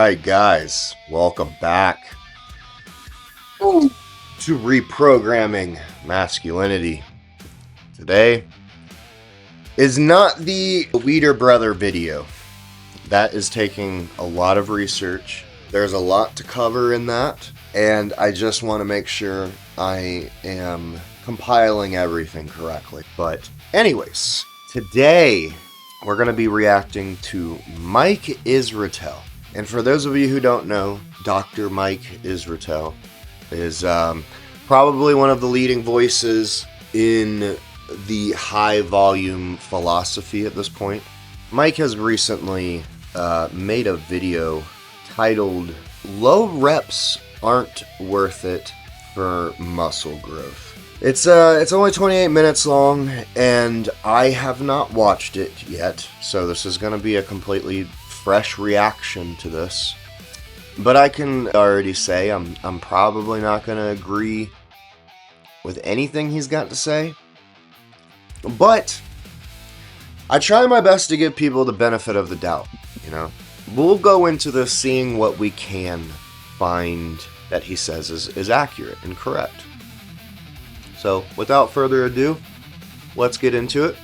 right, guys, welcome back to Reprogramming Masculinity. Today is not the Weeder Brother video. That is taking a lot of research. There's a lot to cover in that, and I just want to make sure I am compiling everything correctly. But anyways, today we're going to be reacting to Mike Israetel. And for those of you who don't know, Dr. Mike Israetel is probably one of the leading voices in the high volume philosophy at this point. Mike has recently made a video titled "Low Reps Aren't Worth It for Muscle Growth." It's only 28 minutes long, and I have not watched it yet, so this is going to be a completely fresh reaction to this. But I can already say I'm probably not going to agree with anything he's got to say. But I try my best to give people the benefit of the doubt, you know. We'll go into this seeing what we can find that he says is accurate and correct. So, without further ado, let's get into it.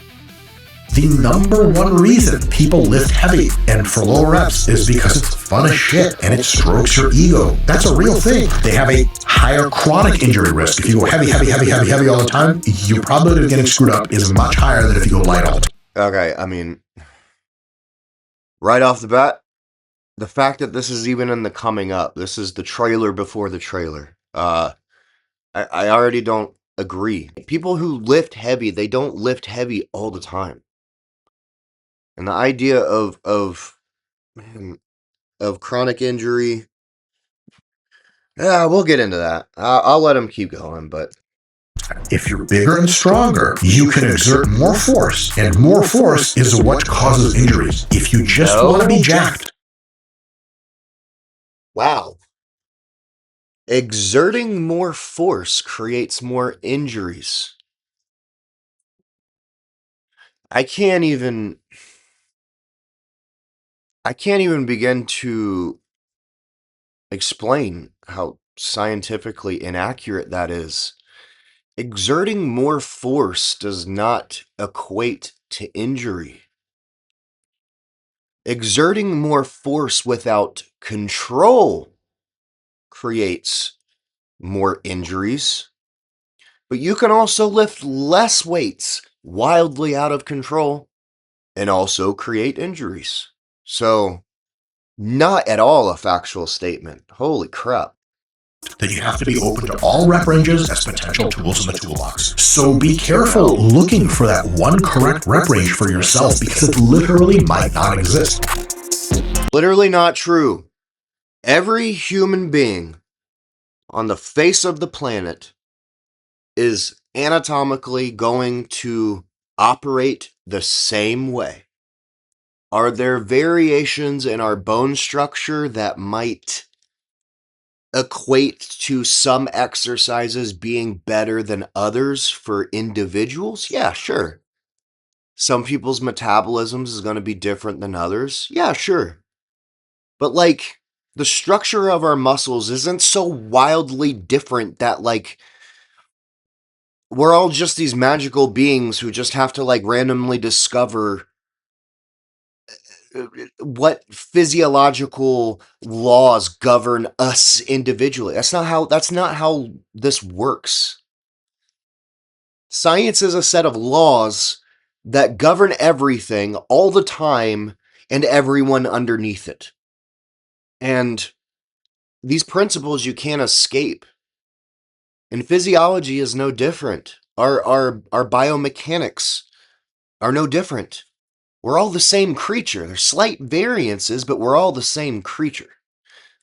The number one reason people lift heavy and for low reps is because it's fun as shit and it strokes your ego. That's a real thing. They have a higher chronic injury risk. If you go heavy all the time, your probability of getting screwed up is much higher than if you go light all the time. Okay, I mean, right off the bat, the fact that this is even in the coming up, this is the trailer before the trailer. I already don't agree. People who lift heavy, they don't lift heavy all the time. And the idea of chronic injury, yeah, we'll get into that. I'll let him keep going, but if you're bigger and stronger, you can exert more force, and more force is what causes injuries. If you just want to be jacked. Wow. Exerting more force creates more injuries. I can't even begin to explain how scientifically inaccurate that is. Exerting more force does not equate to injury. Exerting more force without control creates more injuries. But you can also lift less weights wildly out of control and also create injuries. So, not at all a factual statement. Holy crap. That you have to be open to all rep ranges as potential tools in the toolbox. So be careful looking for that one correct rep range for yourself because it literally might not exist. Literally not true. Every human being on the face of the planet is anatomically going to operate the same way. Are there variations in our bone structure that might equate to some exercises being better than others for individuals? Yeah, sure. Some people's metabolisms is going to be different than others. Yeah, sure. But like, the structure of our muscles isn't so wildly different that like we're all just these magical beings who just have to like randomly discover what physiological laws govern us individually. That's not how this works. Science is a set of laws that govern everything all the time and everyone underneath it. And these principles you can't escape. And physiology is no different. Our biomechanics are no different. We're all the same creature. There's slight variances, but we're all the same creature.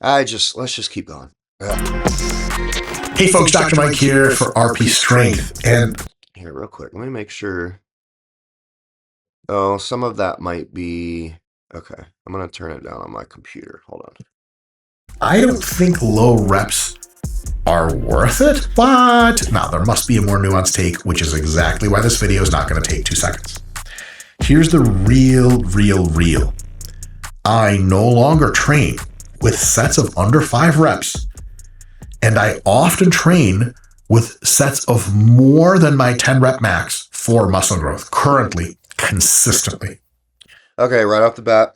Let's just keep going. Hey folks, Dr. Mike here for RP Strength. And here, real quick, let me make sure. Oh, some of that might be... Okay, I'm going to turn it down on my computer. Hold on. I don't think low reps are worth it, but now there must be a more nuanced take, which is exactly why this video is not going to take 2 seconds. Here's the real. I no longer train with sets of under 5 reps, and I often train with sets of more than my 10 rep max for muscle growth currently, consistently. Okay, right off the bat,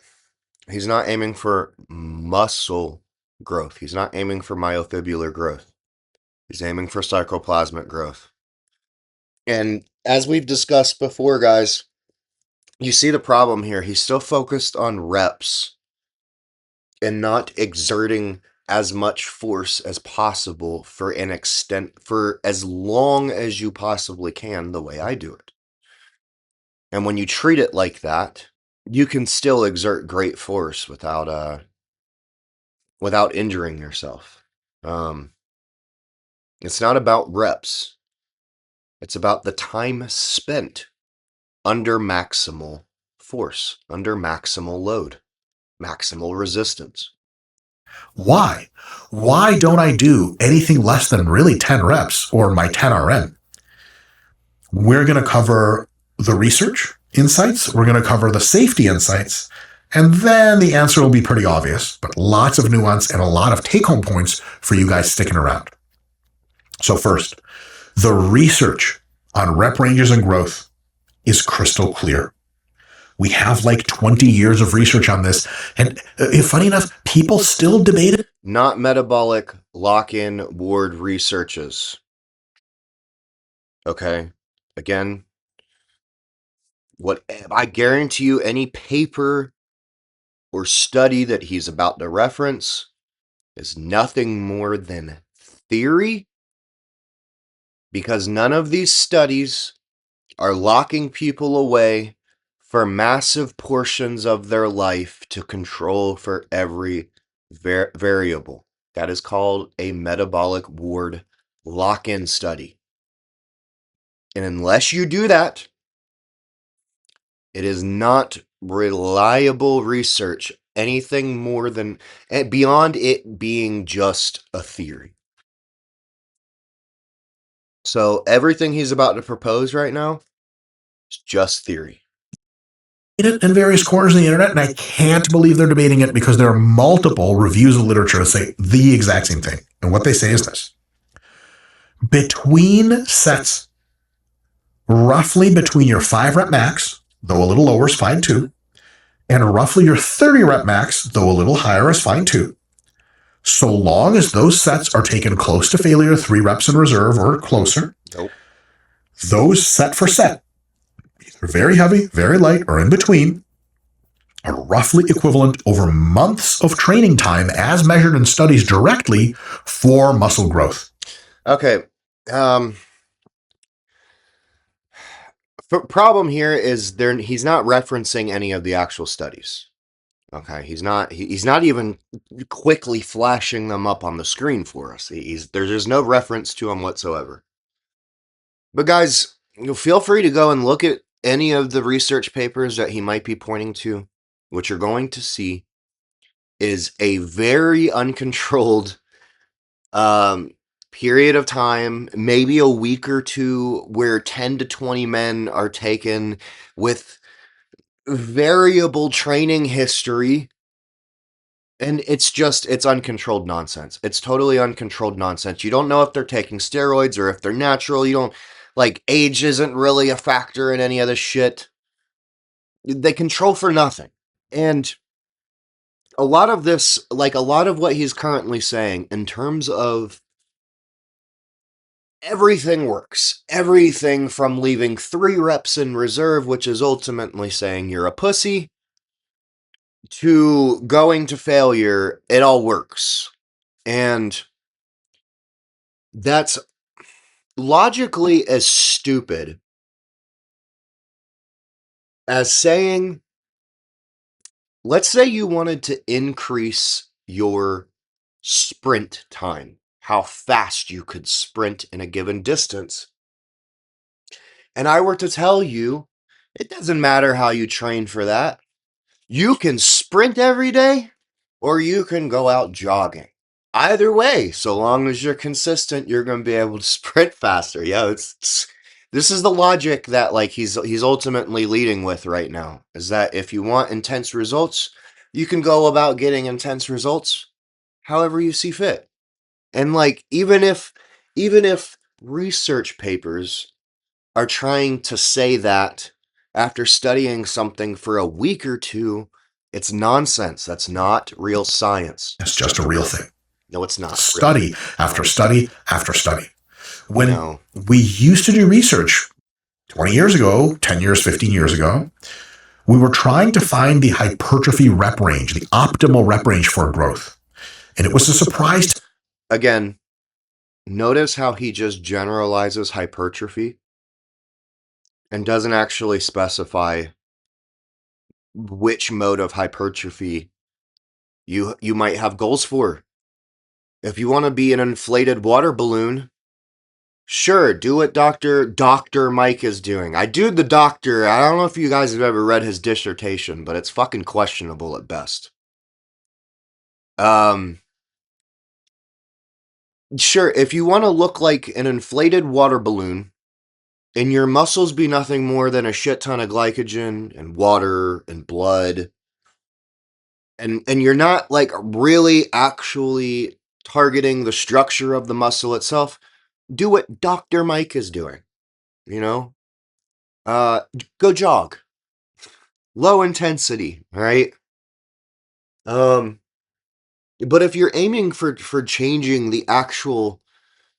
he's not aiming for muscle growth. He's not aiming for myofibrillar growth. He's aiming for sarcoplasmic growth. And as we've discussed before, guys, you see the problem here. He's still focused on reps and not exerting as much force as possible for as long as you possibly can, the way I do it. And when you treat it like that, you can still exert great force without injuring yourself. It's not about reps. It's about the time spent under maximal force, under maximal load, maximal resistance. Why? Why don't I do anything less than really 10 reps or my 10 RM? We're going to cover the research insights, we're going to cover the safety insights, and then the answer will be pretty obvious, but lots of nuance and a lot of take-home points for you guys sticking around. So first, the research on rep ranges and growth is crystal clear. We have like 20 years of research on this, and funny enough, people still debate it. Not metabolic lock-in ward researches. Okay, again, what I guarantee you, any paper or study that he's about to reference is nothing more than theory, because none of these studies are locking people away for massive portions of their life to control for every variable. That is called a metabolic ward lock-in study. And unless you do that, it is not reliable research, anything more than beyond it being just a theory. So everything he's about to propose right now is just theory. It in various corners of the internet, and I can't believe they're debating it because there are multiple reviews of literature that say the exact same thing. And what they say is this: between sets, roughly between your 5 rep max, though a little lower is fine too, and roughly your 30 rep max, though a little higher is fine too, so long as those sets are taken close to failure, 3 reps in reserve or closer, Nope. Those set for set, either very heavy, very light, or in between, are roughly equivalent over months of training time as measured in studies directly for muscle growth. Okay. Problem here is he's not referencing any of the actual studies. Okay, he's not even quickly flashing them up on the screen for us. There's no reference to them whatsoever. But guys, feel free to go and look at any of the research papers that he might be pointing to. What you're going to see is a very uncontrolled period of time, maybe a week or two, where 10 to 20 men are taken with variable training history. And it's uncontrolled nonsense. It's totally uncontrolled nonsense. You don't know if they're taking steroids or if they're natural. You don't, age isn't really a factor in any of this shit. They control for nothing. And a lot of what he's currently saying in terms of everything works. Everything from leaving 3 reps in reserve, which is ultimately saying you're a pussy, to going to failure, it all works. And that's logically as stupid as saying, let's say you wanted to increase your sprint time, how fast you could sprint in a given distance. And I were to tell you, it doesn't matter how you train for that. You can sprint every day, or you can go out jogging. Either way, so long as you're consistent, you're going to be able to sprint faster. Yeah, this is the logic that he's ultimately leading with right now, is that if you want intense results, you can go about getting intense results however you see fit. And like, even if research papers are trying to say that after studying something for a week or two, it's nonsense. That's not real science. It's just a real thing. No, it's not. Study after study after study. When No. we used to do research 20 years ago, 10 years, 15 years ago, we were trying to find the hypertrophy rep range, the optimal rep range for growth. And it was a surprise. Again, notice how he just generalizes hypertrophy and doesn't actually specify which mode of hypertrophy you might have goals for. If you want to be an inflated water balloon, sure, do what Dr. Mike is doing. I don't know if you guys have ever read his dissertation, but it's fucking questionable at best. Sure, if you want to look like an inflated water balloon and your muscles be nothing more than a shit ton of glycogen and water and blood, and you're not like really actually targeting the structure of the muscle itself, do what Dr. Mike is doing. You know? Go jog. Low intensity, right? But if you're aiming for changing the actual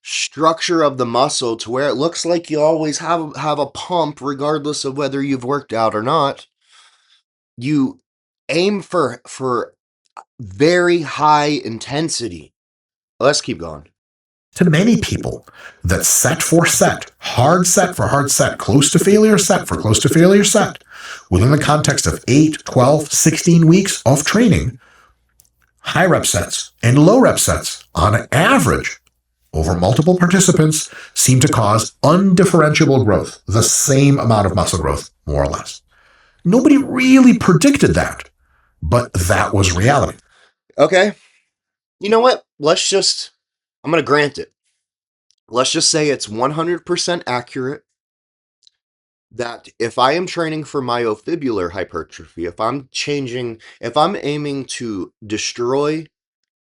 structure of the muscle to where it looks like you always have a pump regardless of whether you've worked out or not, you aim for very high intensity. Let's keep going. To many people, that set for set, hard set for hard set, close to failure set for close to failure set, within the context of 8, 12, 16 weeks of training, high rep sets and low rep sets, on average, over multiple participants, seem to cause undifferentiable growth, the same amount of muscle growth, more or less. Nobody really predicted that, but that was reality. Okay. You know what? I'm going to grant it. Let's just say it's 100% accurate that if I am training for myofibular hypertrophy, if I'm aiming to destroy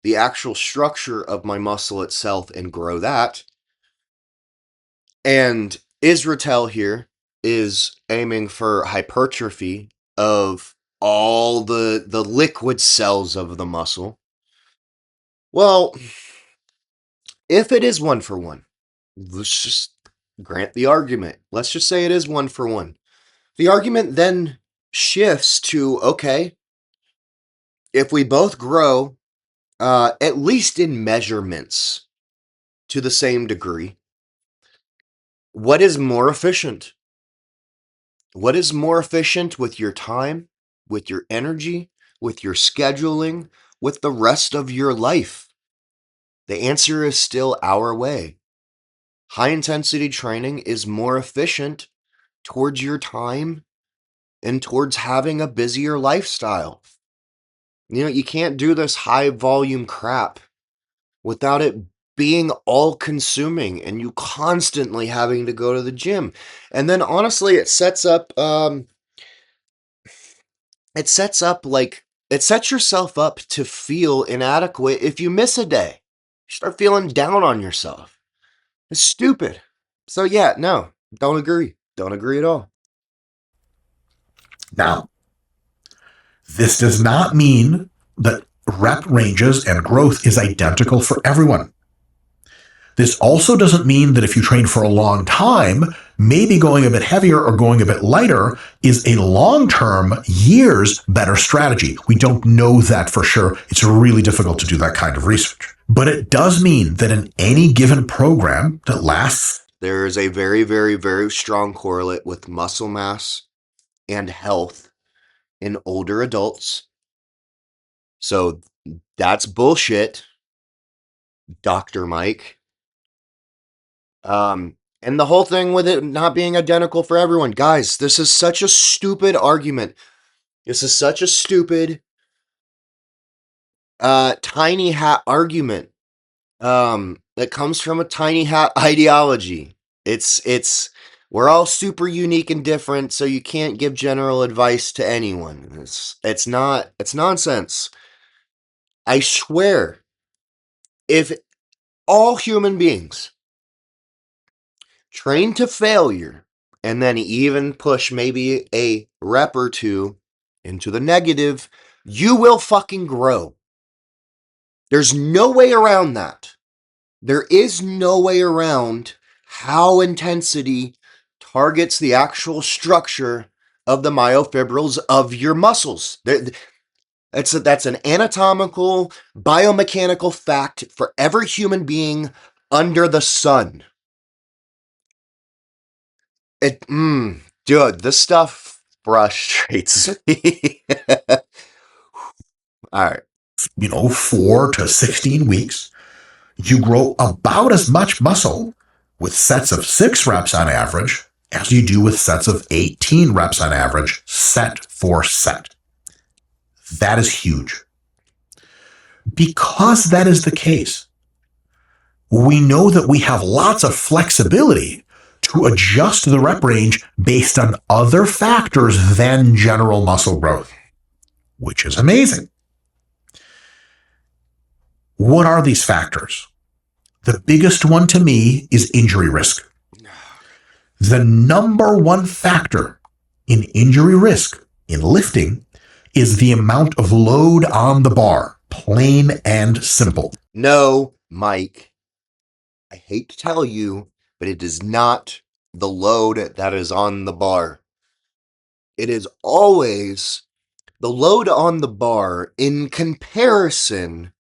the actual structure of my muscle itself and grow that, and Israel here is aiming for hypertrophy of all the liquid cells of the muscle. Well, if it is 1-for-1, let's just grant the argument. Let's just say it is 1-for-1. The argument then shifts to, okay, if we both grow, at least in measurements, to the same degree, what is more efficient? What is more efficient with your time, with your energy, with your scheduling, with the rest of your life? The answer is still our way. High intensity training is more efficient towards your time and towards having a busier lifestyle. You can't do this high volume crap without it being all consuming and you constantly having to go to the gym. And then honestly, it sets yourself up to feel inadequate if you miss a day. You start feeling down on yourself. It's stupid. So yeah, no, don't agree. Don't agree at all. Now, this does not mean that rep ranges and growth is identical for everyone. This also doesn't mean that if you train for a long time, maybe going a bit heavier or going a bit lighter is a long-term, years better strategy. We don't know that for sure. It's really difficult to do that kind of research. But it does mean that in any given program that lasts, there is a very, very, very strong correlate with muscle mass and health in older adults. So that's bullshit, Dr. Mike. And the whole thing with it not being identical for everyone. Guys, this is such a stupid argument. This is such a stupid tiny hat argument. That comes from a tiny hat ideology. We're all super unique and different, so you can't give general advice to anyone. It's nonsense. I swear, If all human beings train to failure and then even push maybe a rep or two into the negative, you will fucking grow. There's no way around that. There is no way around how intensity targets the actual structure of the myofibrils of your muscles. That's an anatomical, biomechanical fact for every human being under the sun. Dude, this stuff frustrates me. All right. 4 to 16 weeks, you grow about as much muscle with sets of 6 reps on average as you do with sets of 18 reps on average, set for set. That is huge. Because that is the case, we know that we have lots of flexibility to adjust the rep range based on other factors than general muscle growth, which is amazing. What are these factors? The biggest one to me is injury risk. The number one factor in injury risk in lifting is the amount of load on the bar, plain and simple. No, Mike, I hate to tell you, but it is not the load that is on the bar. It is always the load on the bar in comparison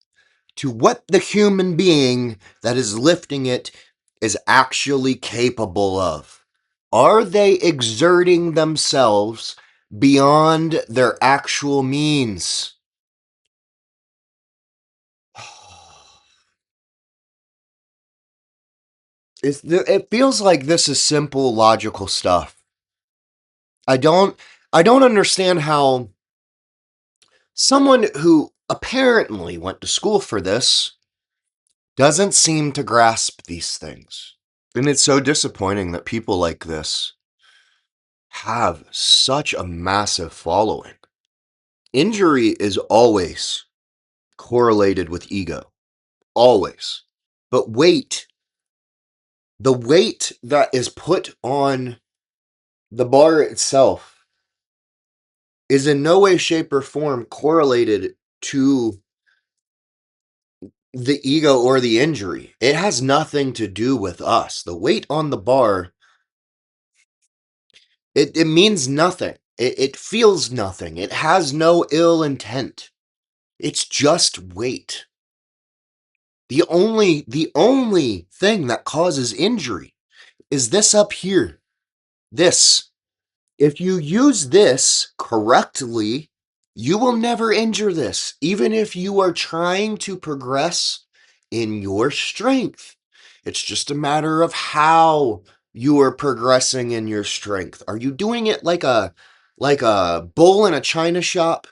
to what the human being that is lifting it is actually capable of. Are they exerting themselves beyond their actual means? It feels like this is simple, logical stuff. I don't understand how someone who apparently went to school for this doesn't seem to grasp these things. And it's so disappointing that people like this have such a massive following. Injury is always correlated with ego. Always. But the weight that is put on the bar itself is in no way, shape, or form correlated to the ego or the injury. It has nothing to do with us. The weight on the bar, it means nothing. It feels nothing. It has no ill intent. It's just weight. The only thing that causes injury is this up here. This. If you use this correctly, you will never injure this, even if you are trying to progress in your strength. It's just a matter of how you are progressing in your strength. Are you doing it like a bull in a china shop?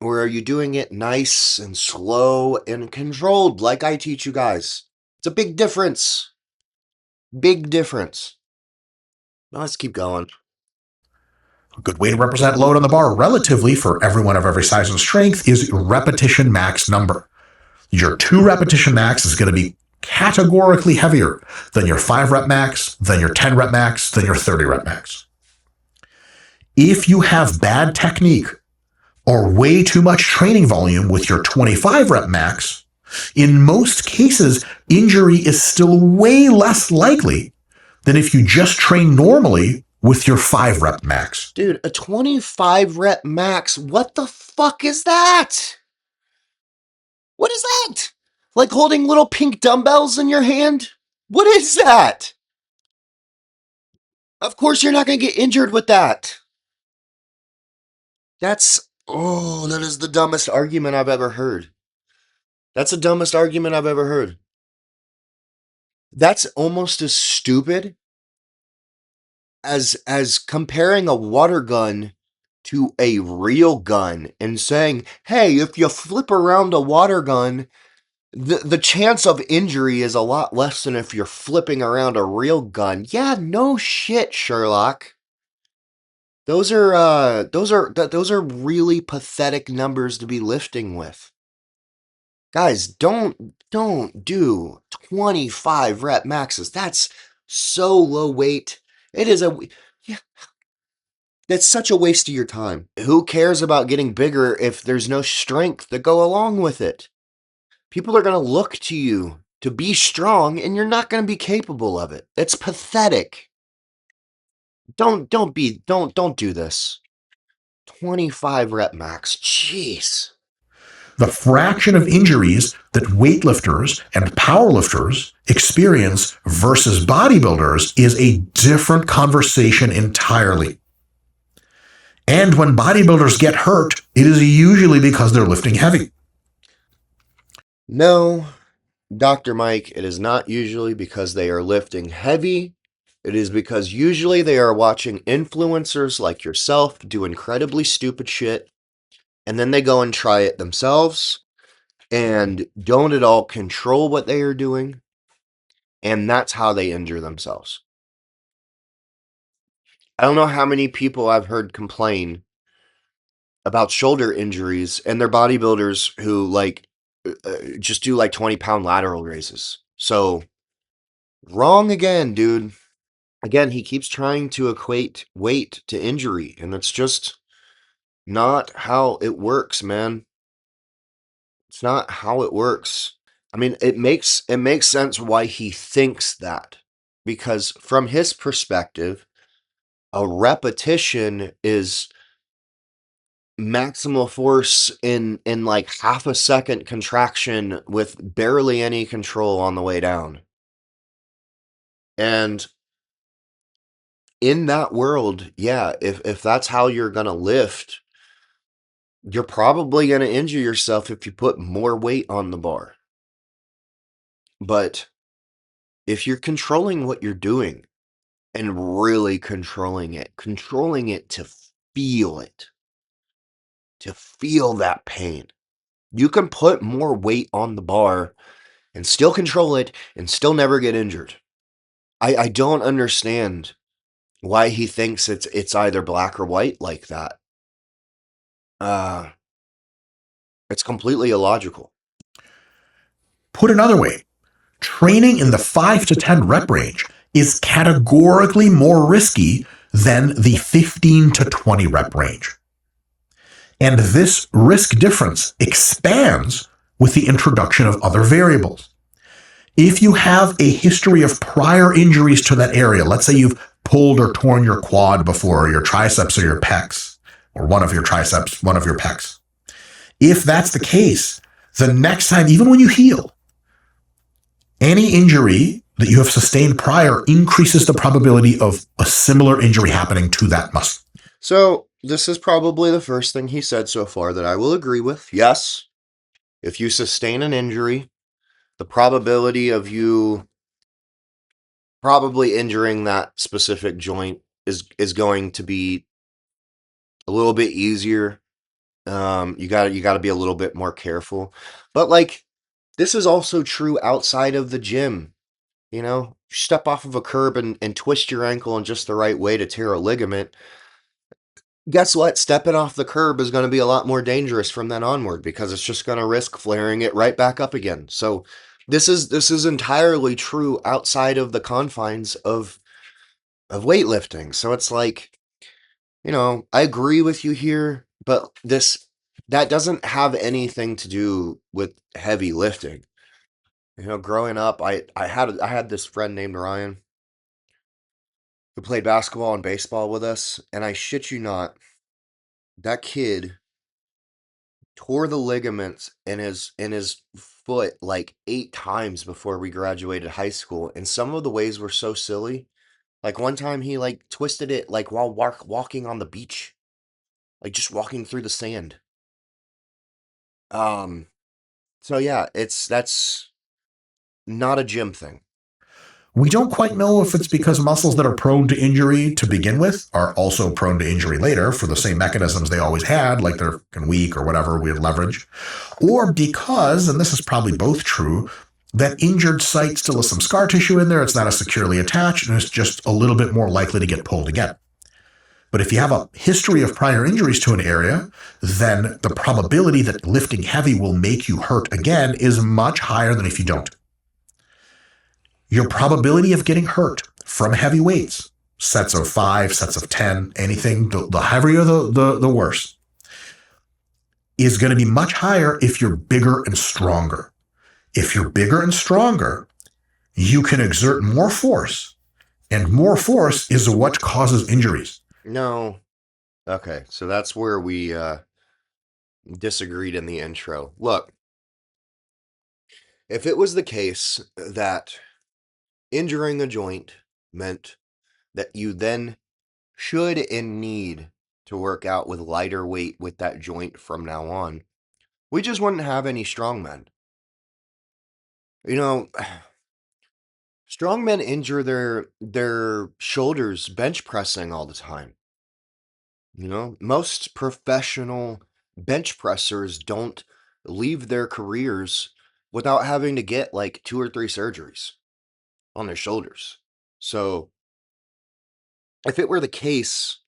Or are you doing it nice and slow and controlled like I teach you guys? It's a big difference. Big difference. Now let's keep going. A good way to represent load on the bar relatively for everyone of every size and strength is repetition max number. Your 2 repetition max is going to be categorically heavier than your 5 rep max, than your 10 rep max, than your 30 rep max. If you have bad technique or way too much training volume with your 25 rep max, in most cases, injury is still way less likely than if you just train normally with your 5 rep max. Dude, a 25 rep max, what the fuck is that? What is that? Like holding little pink dumbbells in your hand? What is that? Of course you're not going to get injured with that. That is the dumbest argument I've ever heard. That's the dumbest argument I've ever heard. That's almost as stupid as comparing a water gun to a real gun and saying, hey, if you flip around a water gun, the chance of injury is a lot less than if you're flipping around a real gun. Yeah, no shit, Sherlock. Those are really pathetic numbers to be lifting with. Guys, don't do 25 rep maxes. That's so low weight. It is yeah, that's such a waste of your time. Who cares about getting bigger if there's no strength to go along with it? People are going to look to you to be strong and you're not going to be capable of it. It's pathetic. Don't do this. 25 rep max. Jeez. The fraction of injuries that weightlifters and powerlifters experience versus bodybuilders is a different conversation entirely. And when bodybuilders get hurt, it is usually because they're lifting heavy. No, Dr. Mike, it is not usually because they are lifting heavy. It is because usually they are watching influencers like yourself do incredibly stupid shit, and then they go and try it themselves and don't at all control what they are doing, and that's how they injure themselves. I don't know how many people I've heard complain about shoulder injuries, and they're bodybuilders who just do like 20-pound lateral raises. So wrong again, dude. Again, he keeps trying to equate weight to injury, and it's just not how it works, man. It's not how it works. I mean, it makes sense why he thinks that, because from his perspective, a repetition is maximal force in like half a second contraction with barely any control on the way down. And in that world, yeah, if that's how you're going to lift, you're probably going to injure yourself if you put more weight on the bar. But if you're controlling what you're doing and really controlling it to feel that pain, you can put more weight on the bar and still control it and still never get injured. I don't understand why he thinks it's either black or white like that. It's completely illogical. Put another way, training in the 5 to 10 rep range is categorically more risky than the 15 to 20 rep range. And this risk difference expands with the introduction of other variables. If you have a history of prior injuries to that area, let's say you've pulled or torn your quad before, or your triceps or your pecs, or one of your triceps, one of your pecs. If that's the case, the next time, even when you heal, any injury that you have sustained prior increases the probability of a similar injury happening to that muscle. So this is probably the first thing he said so far that I will agree with. Yes, if you sustain an injury, the probability of you probably injuring that specific joint is going to be a little bit easier. You got to be a little bit more careful. But like, this is also true outside of the gym. You know, step off of a curb and twist your ankle in just the right way to tear a ligament. Guess what? Stepping off the curb is going to be a lot more dangerous from then onward, because it's just going to risk flaring it right back up again. So this is entirely true outside of the confines of weightlifting. So it's like, you know, I agree with you here, but that doesn't have anything to do with heavy lifting. You know, growing up, I had this friend named Ryan who played basketball and baseball with us, and I shit you not, that kid tore the ligaments in his foot like 8 times before we graduated high school, and some of the ways were so silly. Like one time he like twisted it like while walking on the beach, like just walking through the sand. So yeah, that's not a gym thing. We don't quite know if it's because muscles that are prone to injury to begin with are also prone to injury later for the same mechanisms they always had, like they're weak or whatever, we had leverage, or because, and this is probably both true, that injured site still has some scar tissue in there, it's not as securely attached, and it's just a little bit more likely to get pulled again. But if you have a history of prior injuries to an area, then the probability that lifting heavy will make you hurt again is much higher than if you don't. Your probability of getting hurt from heavy weights, sets of 5, sets of 10, anything, the heavier the worse, is going to be much higher if you're bigger and stronger. If you're bigger and stronger, you can exert more force, and more force is what causes injuries. No. Okay, so that's where we disagreed in the intro. Look, if it was the case that injuring a joint meant that you then should and need to work out with lighter weight with that joint from now on, we just wouldn't have any strongmen. You know, strongmen injure their shoulders bench pressing all the time. You know, most professional bench pressers don't leave their careers without having to get like 2 or 3 surgeries on their shoulders. So, if it were the case,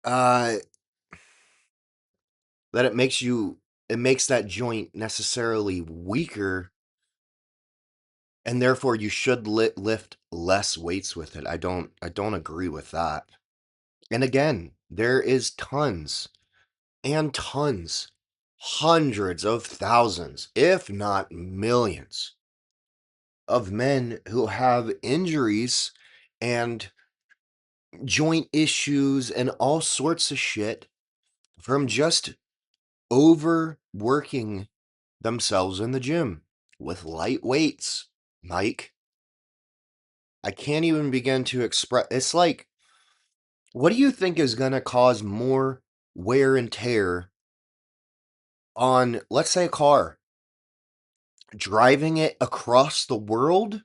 uh, that it makes that joint necessarily weaker, and therefore you should lift less weights with it. I don't agree with that. And again, there is tons and tons, hundreds of thousands, if not millions, of men who have injuries and joint issues and all sorts of shit from just overworking themselves in the gym with light weights. Mike, I can't even begin to express. It's like, what do you think is going to cause more wear and tear on, let's say, a car? Driving it across the world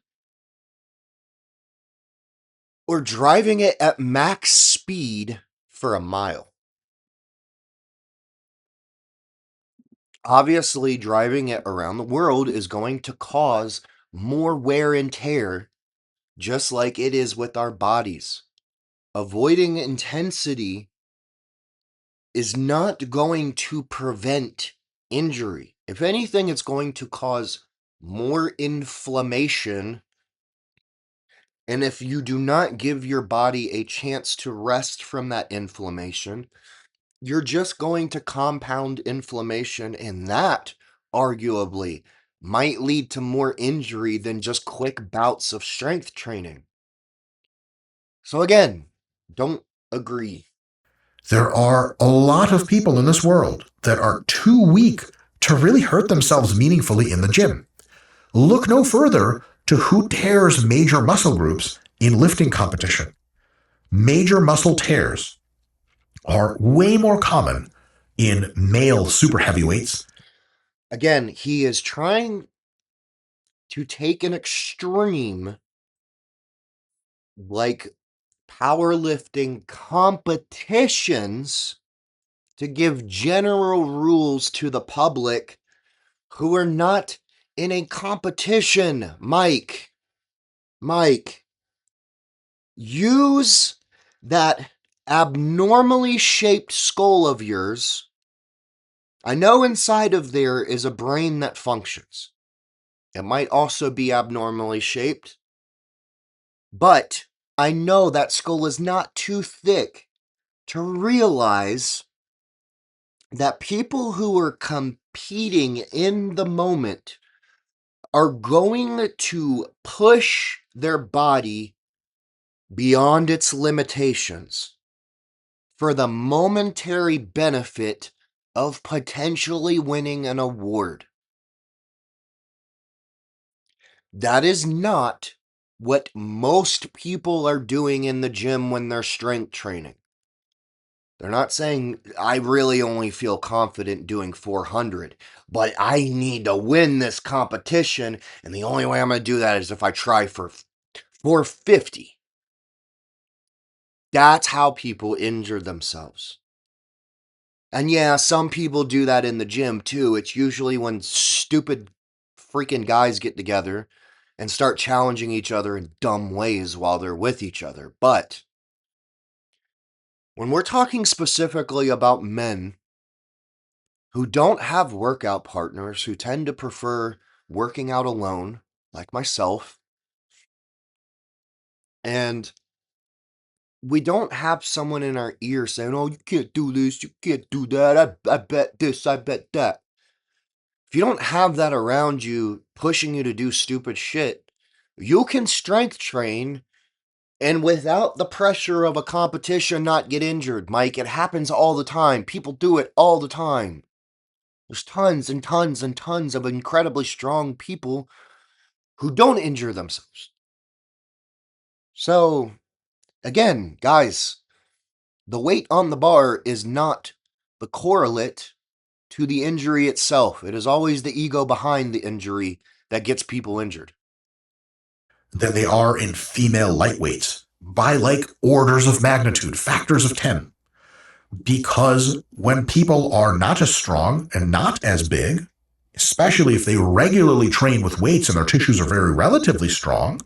or driving it at max speed for a mile? Obviously, driving it around the world is going to cause more wear and tear, just like it is with our bodies. Avoiding intensity is not going to prevent injury. If anything, it's going to cause more inflammation. And if you do not give your body a chance to rest from that inflammation, you're just going to compound inflammation, and that arguably might lead to more injury than just quick bouts of strength training. So again, don't agree. There are a lot of people in this world that are too weak to really hurt themselves meaningfully in the gym. Look no further to who tears major muscle groups in lifting competition. Major muscle tears are way more common in male super heavyweights. Again, he is trying to take an extreme, like powerlifting competitions, to give general rules to the public who are not in a competition. Mike, use that abnormally shaped skull of yours. I know inside of there is a brain that functions. It might also be abnormally shaped, but I know that skull is not too thick to realize that people who are competing in the moment are going to push their body beyond its limitations for the momentary benefit of potentially winning an award. That is not what most people are doing in the gym when they're strength training. They're not saying, I really only feel confident doing 400, but I need to win this competition, and the only way I'm going to do that is if I try for 450. That's how people injure themselves. And yeah, some people do that in the gym too. It's usually when stupid freaking guys get together and start challenging each other in dumb ways while they're with each other. But When we're talking specifically about men who don't have workout partners, who tend to prefer working out alone, like myself, and we don't have someone in our ear saying, oh, you can't do this, you can't do that, I bet this, I bet that. If you don't have that around you pushing you to do stupid shit, you can strength train and without the pressure of a competition not get injured, Mike. It happens all the time. People do it all the time. There's tons and tons and tons of incredibly strong people who don't injure themselves. So, again, guys, the weight on the bar is not the correlate to the injury itself. It is always the ego behind the injury that gets people injured. Than they are in female lightweights by like orders of magnitude, factors of 10. Because when people are not as strong and not as big, especially if they regularly train with weights and their tissues are very relatively strong,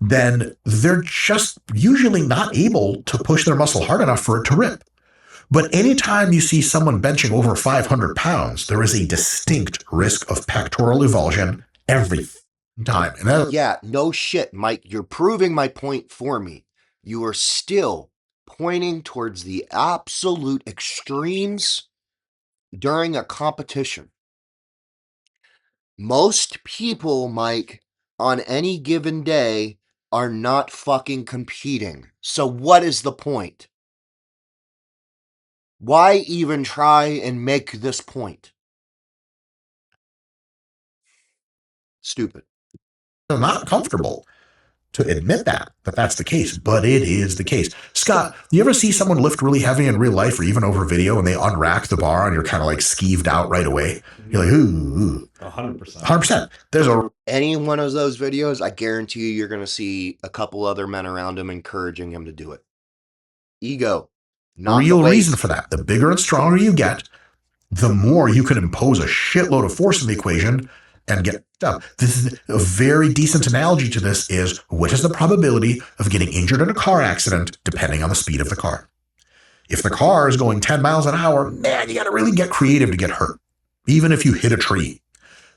then they're just usually not able to push their muscle hard enough for it to rip. But anytime you see someone benching over 500 pounds, there is a distinct risk of pectoral avulsion every time. And yeah, no shit, Mike. You're proving my point for me. You are still pointing towards the absolute extremes during a competition. Most people, Mike, on any given day are not fucking competing. So what is the point? Why even try and make this point? Stupid. they're not comfortable to admit that that's the case, but it is the case. Scott, you ever see someone lift really heavy in real life or even over video and they unrack the bar and you're kind of like skeeved out right away? You're like, ooh. 100%. 100%. There's a Any one of those videos, I guarantee you, you're going to see a couple other men around him encouraging him to do it. Ego. Not real the weight. reason for that. The bigger and stronger you get, the more you can impose a shitload of force in the equation and get up. This is a very decent analogy to this is what is the probability of getting injured in a car accident depending on the speed of the car. If the car is going 10 miles an hour, man, you got to really get creative to get hurt, even if you hit a tree.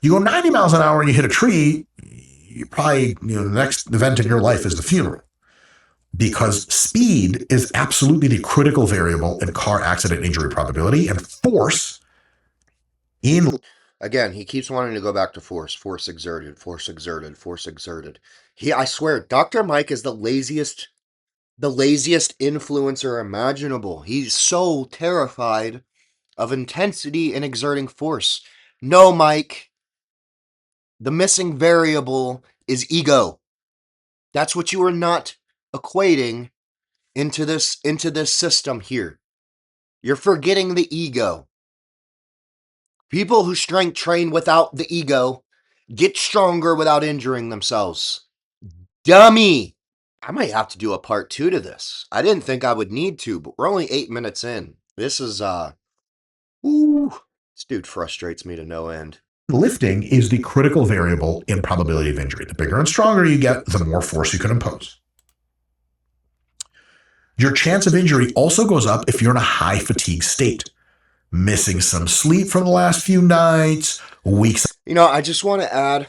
You go 90 miles an hour and you hit a tree, you probably, the next event in your life is the funeral. Because speed is absolutely the critical variable in car accident injury probability, and force in... Again, he keeps wanting to go back to force. Force exerted, force exerted, force exerted. I swear, Dr. Mike is the laziest influencer imaginable. He's so terrified of intensity and exerting force. No, Mike. The missing variable is ego. That's what you are not equating into this system here. You're forgetting the ego. People who strength train without the ego get stronger without injuring themselves. Dummy! I might have to do a part 2 to this. I didn't think I would need to, but we're only 8 minutes in. This is, this dude frustrates me to no end. Lifting is the critical variable in probability of injury. The bigger and stronger you get, the more force you can impose. Your chance of injury also goes up if you're in a high fatigue state. Missing some sleep from the last few nights, weeks. I just want to add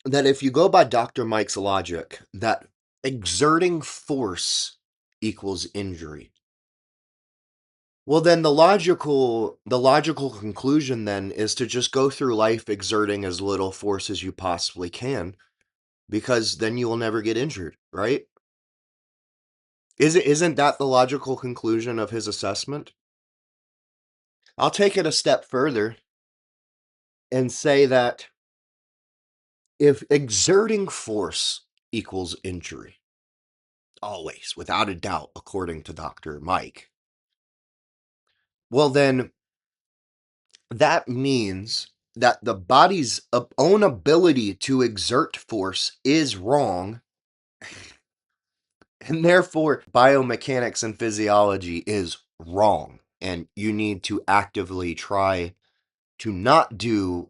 that if you go by Dr. Mike's logic, that exerting force equals injury. Well, then the logical conclusion then is to just go through life exerting as little force as you possibly can, because then you will never get injured, right? Isn't that the logical conclusion of his assessment? I'll take it a step further and say that if exerting force equals injury, always, without a doubt, according to Dr. Mike, well then, that means that the body's own ability to exert force is wrong, and therefore biomechanics and physiology is wrong, and you need to actively try to not do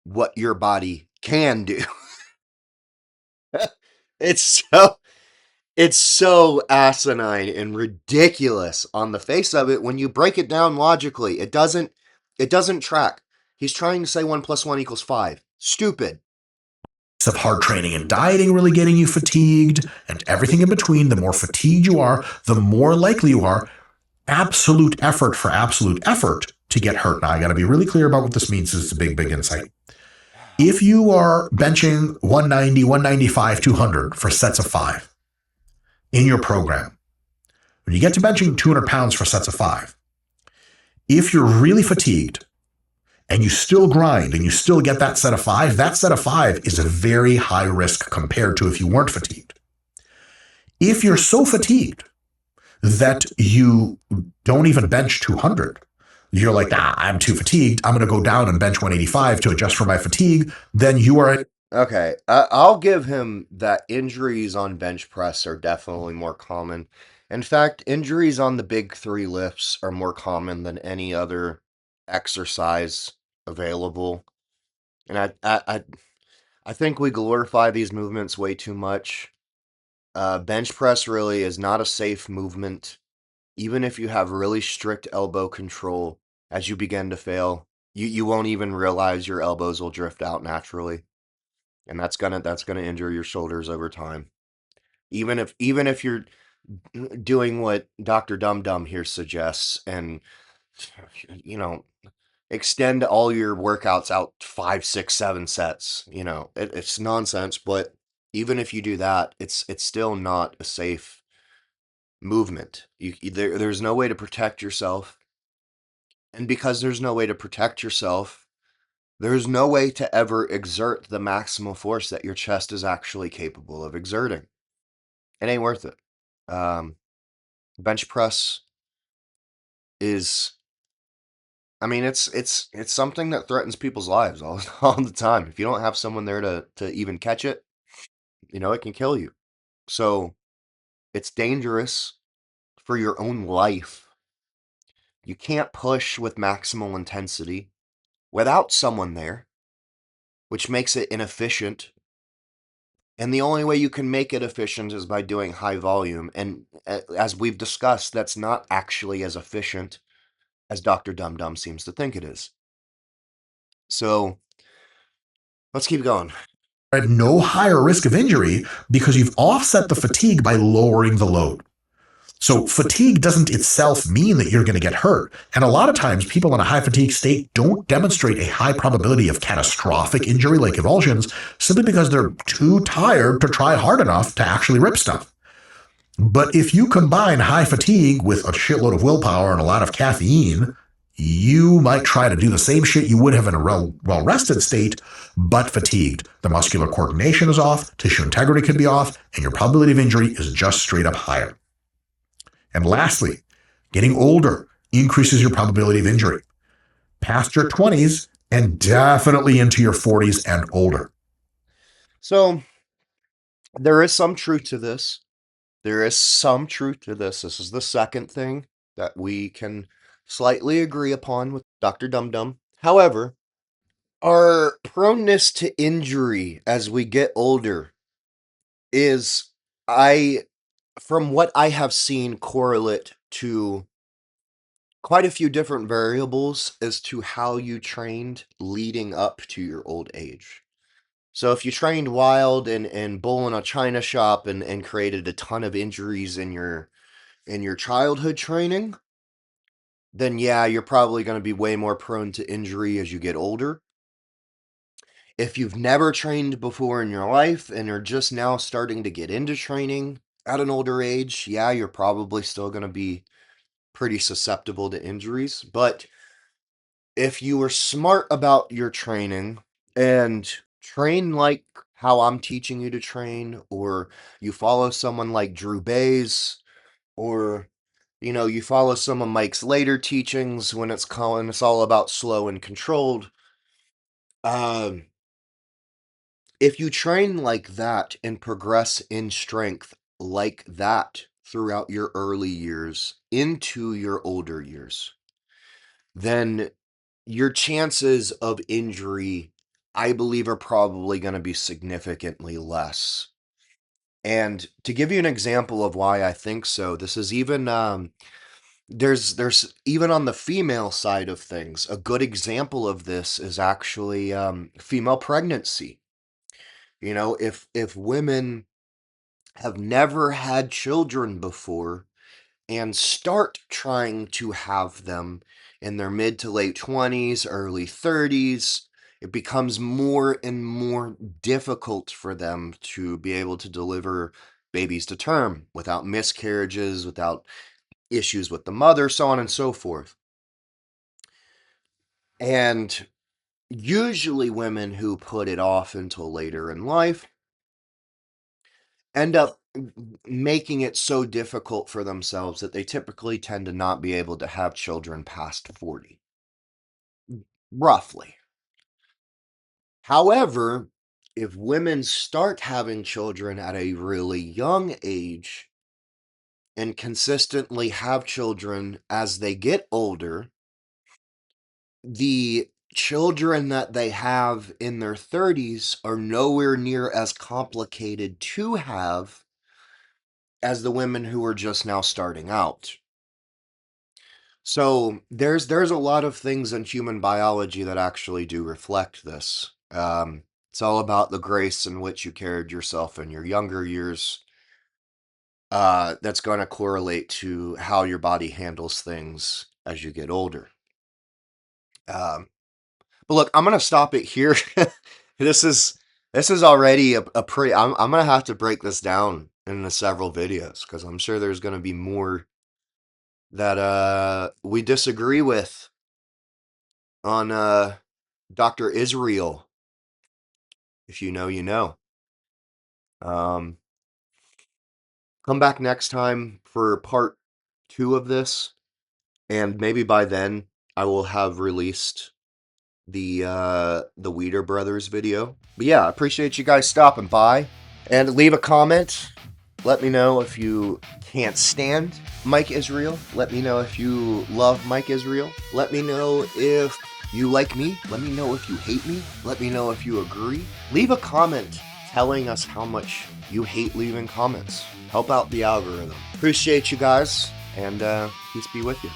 what your body can do. It's It's so asinine and ridiculous on the face of it when you break it down logically. It doesn't track. He's trying to say 1 plus 1 equals 5. Stupid. Of hard training and dieting really getting you fatigued, and everything in between, the more fatigued you are, the more likely you are, absolute effort for absolute effort, to get hurt. Now, I got to be really clear about what this means. It's a big, big insight. If you are benching 190, 195, 200 for sets of 5 in your program, when you get to benching 200 pounds for sets of 5, if you're really fatigued and you still grind and you still get that set of 5, that set of 5 is a very high risk compared to if you weren't fatigued. If you're so fatigued that you don't even bench 200, you're like, I'm too fatigued, I'm going to go down and bench 185 to adjust for my fatigue, then you are... Okay, I'll give him that injuries on bench press are definitely more common. In fact, injuries on the big 3 lifts are more common than any other exercise available. And I think we glorify these movements way too much. Bench press really is not a safe movement. Even if you have really strict elbow control, as you begin to fail, you won't even realize your elbows will drift out naturally. And that's gonna injure your shoulders over time. Even if you're doing what Dr. Dum Dum here suggests and you know extend all your workouts out 5, 6, 7 sets, it's nonsense. But even if you do that, it's still not a safe movement. There's no way to protect yourself, and because there's no way to protect yourself, there's no way to ever exert the maximal force that your chest is actually capable of exerting. It ain't worth it. Um, Bench press is, I mean, it's something that threatens people's lives all, all the time. If you don't have someone there to even catch it, it can kill you. So it's dangerous for your own life. You can't push with maximal intensity without someone there, which makes it inefficient. And the only way you can make it efficient is by doing high volume. And as we've discussed, that's not actually as efficient as Dr. Dum Dum seems to think it is. So let's keep going. at no higher risk of injury because you've offset the fatigue by lowering the load. So fatigue doesn't itself mean that you're going to get hurt. And a lot of times people in a high fatigue state don't demonstrate a high probability of catastrophic injury like avulsions simply because they're too tired to try hard enough to actually rip stuff. But if you combine high fatigue with a shitload of willpower and a lot of caffeine, you might try to do the same shit you would have in a well-rested state, but fatigued. The muscular coordination is off, tissue integrity could be off, and your probability of injury is just straight up higher. And lastly, getting older increases your probability of injury. Past your 20s and definitely into your 40s and older. So there is some truth to this. This is the second thing that we can slightly agree upon with Dr. Dum Dum. However, our proneness to injury as we get older is, I, from what I have seen, correlate to quite a few different variables as to how you trained leading up to your old age. So if you trained wild and bull in a china shop and created a ton of injuries in your childhood training, then yeah, you're probably going to be way more prone to injury as you get older. If you've never trained before in your life and are just now starting to get into training at an older age, yeah, you're probably still going to be pretty susceptible to injuries. But if you were smart about your training and train like how I'm teaching you to train, or you follow someone like Drew Bays, or you follow some of Mike's later teachings when it's all about slow and controlled. Um, if you train like that and progress in strength like that throughout your early years into your older years, then your chances of injury, I believe, are probably going to be significantly less. And to give you an example of why I think so, this is even there's even on the female side of things, a good example of this is actually female pregnancy. You know, if women have never had children before and start trying to have them in their mid to late 20s, early 30s, it becomes more and more difficult for them to be able to deliver babies to term without miscarriages, without issues with the mother, so on and so forth. And usually women who put it off until later in life end up making it so difficult for themselves that they typically tend to not be able to have children past 40, roughly. However, if women start having children at a really young age and consistently have children as they get older, the children that they have in their 30s are nowhere near as complicated to have as the women who are just now starting out. So there's a lot of things in human biology that actually do reflect this. It's all about the grace in which you carried yourself in your younger years. That's going to correlate to how your body handles things as you get older. But look, I'm gonna stop it here. this is this is already a pretty. I'm gonna have to break this down into several videos because I'm sure there's gonna be more that we disagree with on Dr. Israel. If you know, you know. Um, come back next time for part 2 of this, and maybe by then I will have released the Weeder Brothers video. But yeah, I appreciate you guys stopping by. And leave a comment. Let me know if you can't stand Mike Israel. Let me know if you love Mike Israel. Let me know if you like me. Let me know if you hate me. Let me know if you agree. Leave a comment telling us how much you hate leaving comments. Help out the algorithm. Appreciate you guys, and peace be with you.